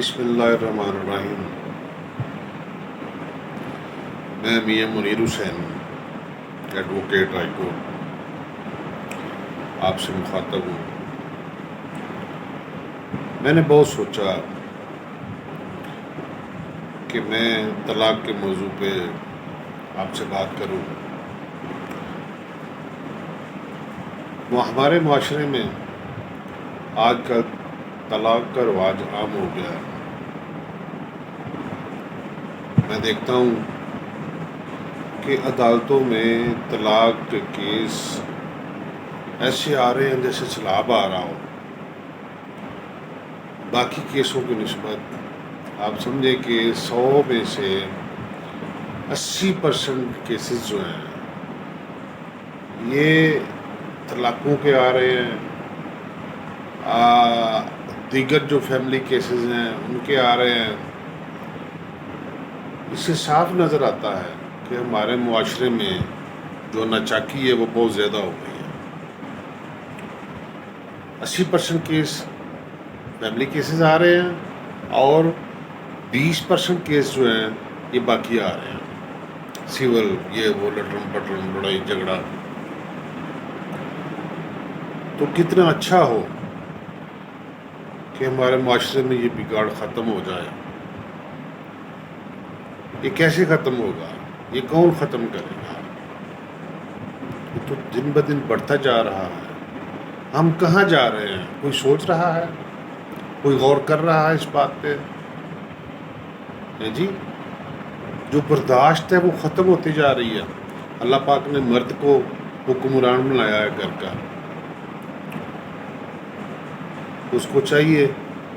بسم اللہ الرحمن الرحیم۔ میں میاں منیر حسین ایڈوکیٹ ہائی کورٹ آپ سے مخاطب ہوں۔ میں نے بہت سوچا کہ میں طلاق کے موضوع پہ آپ سے بات کروں۔ ہمارے معاشرے میں آج کل طلاق کا رواج عام ہو گیا ہے۔ میں دیکھتا ہوں کہ عدالتوں میں طلاق کے کیس ایسے آ رہے ہیں جیسے سیلاب آ رہا ہو۔ باقی کیسوں کی نسبت آپ سمجھیں کہ 100 میں سے 80% کیسز جو ہیں یہ طلاقوں کے آ رہے ہیں، دیگر جو فیملی کیسز ہیں ان کے آ رہے ہیں۔ اس سے صاف نظر آتا ہے کہ ہمارے معاشرے میں جو ناچاکی ہے وہ بہت زیادہ ہو گئی ہے۔ 80% کیس فیملی کیسز آ رہے ہیں اور 20% کیس جو ہیں یہ باقی آ رہے ہیں، سول، یہ وہ لٹرم پٹرم، لڑائی جھگڑا۔ تو کتنا اچھا ہو کہ ہمارے معاشرے میں یہ بگاڑ ختم ہو جائے۔ یہ کیسے ختم ہوگا؟ یہ کون ختم کرے گا؟ یہ تو دن بدن بڑھتا جا رہا ہے۔ ہم کہاں جا رہے ہیں؟ کوئی سوچ رہا ہے؟ کوئی غور کر رہا ہے اس بات پہ؟ جی، جو برداشت ہے وہ ختم ہوتی جا رہی ہے۔ اللہ پاک نے مرد کو حکمران بنایا ہے گھر کا۔ اس کو چاہیے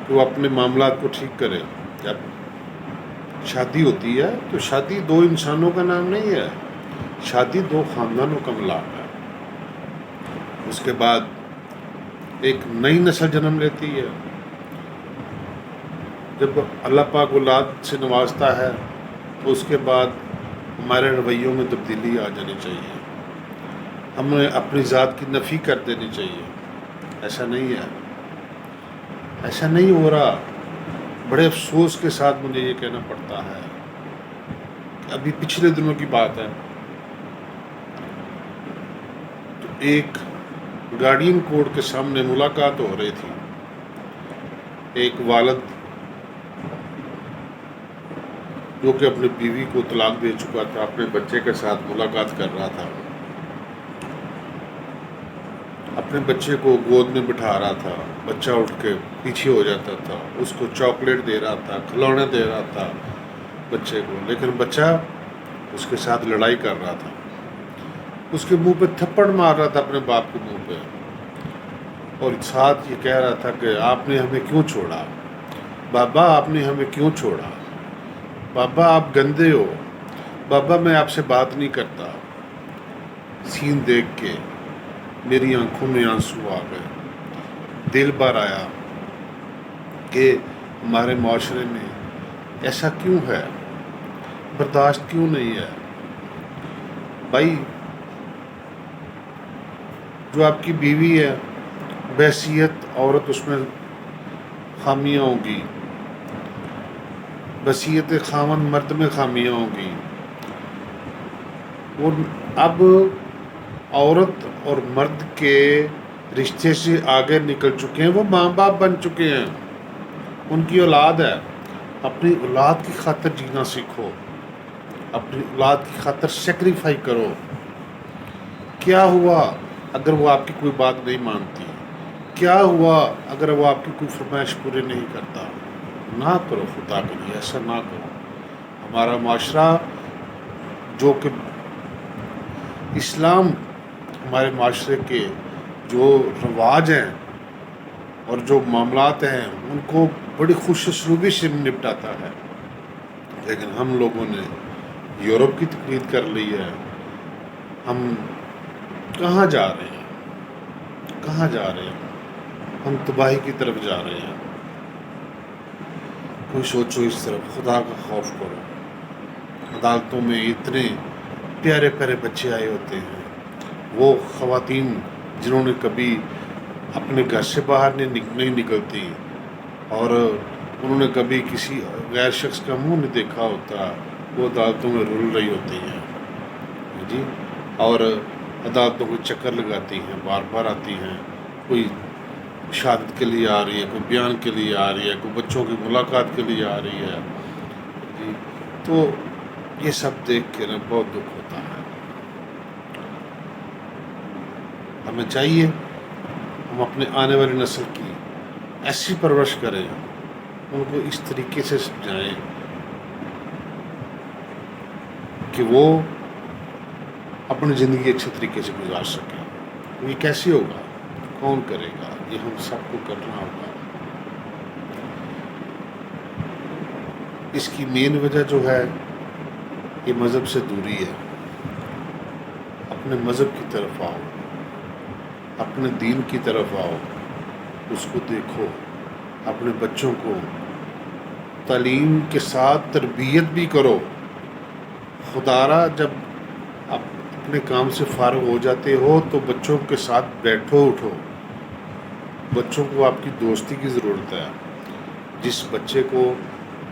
کہ وہ اپنے معاملات کو ٹھیک کرے۔ جب شادی ہوتی ہے تو شادی 2 انسانوں کا نام نہیں ہے، شادی 2 خاندانوں کا ملاپ ہے۔ اس کے بعد ایک نئی نسل جنم لیتی ہے۔ جب اللہ پاک اولاد سے نوازتا ہے تو اس کے بعد ہمارے رویوں میں تبدیلی آ جانی چاہیے، ہمیں اپنی ذات کی نفی کر دینی چاہیے۔ ایسا نہیں ہے، ایسا نہیں ہو رہا۔ بڑے افسوس کے ساتھ مجھے یہ کہنا پڑتا ہے کہ ابھی پچھلے دنوں کی بات ہے تو ایک گارڈین کورٹ کے سامنے ملاقات ہو رہی تھی۔ ایک والد جو کہ اپنی بیوی کو طلاق دے چکا تھا اپنے بچے کے ساتھ ملاقات کر رہا تھا، اپنے بچے کو گود میں بٹھا رہا تھا، بچہ اٹھ کے پیچھے ہو جاتا تھا، اس کو چاکلیٹ دے رہا تھا، کھلونے دے رہا تھا بچے کو، لیکن بچہ اس کے ساتھ لڑائی کر رہا تھا، اس کے منہ پہ تھپڑ مار رہا تھا اپنے باپ کے منہ پہ، اور ساتھ یہ کہہ رہا تھا کہ آپ نے ہمیں کیوں چھوڑا؟ بابا آپ نے ہمیں کیوں چھوڑا؟ بابا آپ گندے ہو، بابا میں آپ سے بات نہیں کرتا۔ سین دیکھ کے میری آنکھوں میں آنسو آ گئے، دل بھر آیا کہ ہمارے معاشرے میں ایسا کیوں ہے، برداشت کیوں نہیں ہے؟ بھائی، جو آپ کی بیوی ہے بحیثیت عورت اس میں خامیاں ہوں گی، بحیثیت خاوند مرد میں خامیاں ہوں گی۔ وہ اب عورت اور مرد کے رشتے سے آگے نکل چکے ہیں، وہ ماں باپ بن چکے ہیں، ان کی اولاد ہے۔ اپنی اولاد کی خاطر جینا سیکھو، اپنی اولاد کی خاطر سیکریفائی کرو۔ کیا ہوا اگر وہ آپ کی کوئی بات نہیں مانتی؟ کیا ہوا اگر وہ آپ کی کوئی فرمائش پورے نہیں کرتا؟ نہ کرو، خدا کے لیے ایسا نہ کرو۔ ہمارا معاشرہ جو کہ اسلام ہمارے معاشرے کے جو رواج ہیں اور جو معاملات ہیں ان کو بڑی خوش اسلوبی سے نپٹاتا ہے، لیکن ہم لوگوں نے یورپ کی تقلید کر لی ہے۔ ہم کہاں جا رہے ہیں؟ کہاں جا رہے ہیں؟ ہم تباہی کی طرف جا رہے ہیں۔ کوئی سوچو اس طرف، خدا کا خوف کرو۔ عدالتوں میں اتنے پیارے پیارے بچے آئے ہوتے ہیں، وہ خواتین جنہوں نے کبھی اپنے گھر سے باہر نہیں نکلتی اور انہوں نے کبھی کسی غیر شخص کا منہ نہیں دیکھا ہوتا، وہ عدالتوں میں رول رہی ہوتی ہیں جی، اور عدالتوں کو چکر لگاتی ہیں، بار بار آتی ہیں، کوئی شہادت کے لیے آ رہی ہے، کوئی بیان کے لیے آ رہی ہے، کوئی بچوں کی ملاقات کے لیے آ رہی ہے جی۔ تو یہ سب دیکھ کے نا بہت دکھ ہوتا ہے۔ ہمیں چاہیے ہم اپنے آنے والی نسل کی ایسی پرورش کریں، ان کو اس طریقے سے سمجھائیں کہ وہ اپنی زندگی اچھے طریقے سے گزار سکیں۔ یہ کیسے ہوگا؟ کون کرے گا؟ یہ ہم سب کو کرنا ہوگا۔ اس کی مین وجہ جو ہے یہ مذہب سے دوری ہے۔ اپنے مذہب کی طرف آؤ، اپنے دین کی طرف آؤ، اس کو دیکھو، اپنے بچوں کو تعلیم کے ساتھ تربیت بھی کرو۔ خدارا جب آپ اپنے کام سے فارغ ہو جاتے ہو تو بچوں کے ساتھ بیٹھو اٹھو، بچوں کو آپ کی دوستی کی ضرورت ہے۔ جس بچے کو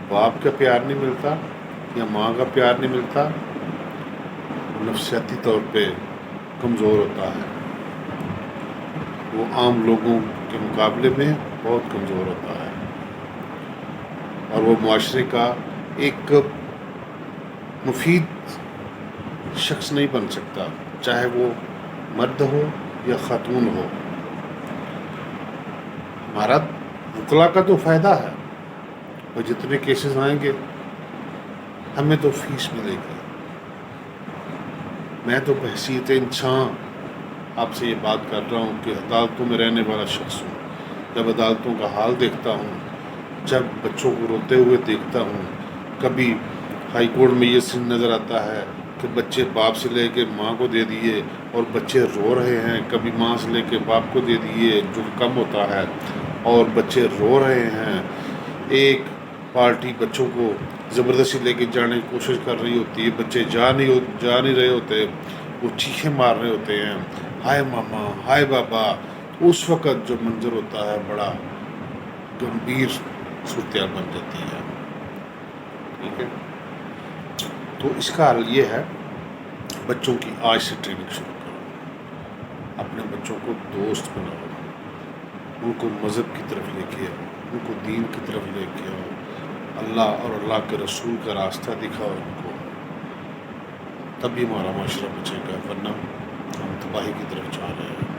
باپ کا پیار نہیں ملتا یا ماں کا پیار نہیں ملتا، نفسیاتی طور پہ کمزور ہوتا ہے، وہ عام لوگوں کے مقابلے میں بہت کمزور ہوتا ہے، اور وہ معاشرے کا ایک مفید شخص نہیں بن سکتا، چاہے وہ مرد ہو یا خاتون ہو۔ ہمارا وکلا کا تو فائدہ ہے، اور جتنے کیسز آئیں گے ہمیں تو فیس ملے گی۔ میں تو بحیثیت انسان آپ سے یہ بات کر رہا ہوں کہ عدالتوں میں رہنے والا شخص ہوں۔ جب عدالتوں کا حال دیکھتا ہوں، جب بچوں کو روتے ہوئے دیکھتا ہوں، کبھی ہائی کورٹ میں یہ سین نظر آتا ہے کہ بچے باپ سے لے کے ماں کو دے دیے اور بچے رو رہے ہیں، کبھی ماں سے لے کے باپ کو دے دیے جو کم ہوتا ہے اور بچے رو رہے ہیں۔ ایک پارٹی بچوں کو زبردستی لے کے جانے کی کوشش کر رہی ہوتی ہے، بچے جا نہیں رہے ہوتے، وہ چیخیں مار رہے ہوتے ہیں، ہائے ماما، ہائے بابا۔ اس وقت جو منظر ہوتا ہے بڑا گمبھیر صورتحال بن جاتی ہے، ٹھیک ہے۔ تو اس کا حل یہ ہے، بچوں کی آج سے ٹریننگ شروع کرو، اپنے بچوں کو دوست بناؤ، ان کو مذہب کی طرف لے کے آؤ، ان کو دین کی طرف لے کے آؤ، اللہ اور اللہ کے رسول کا راستہ دکھاؤ ان کو، تب بھی ہمارا معاشرہ بچے گا، ورنہ ہم تباہی کی طرف جا رہے ہیں۔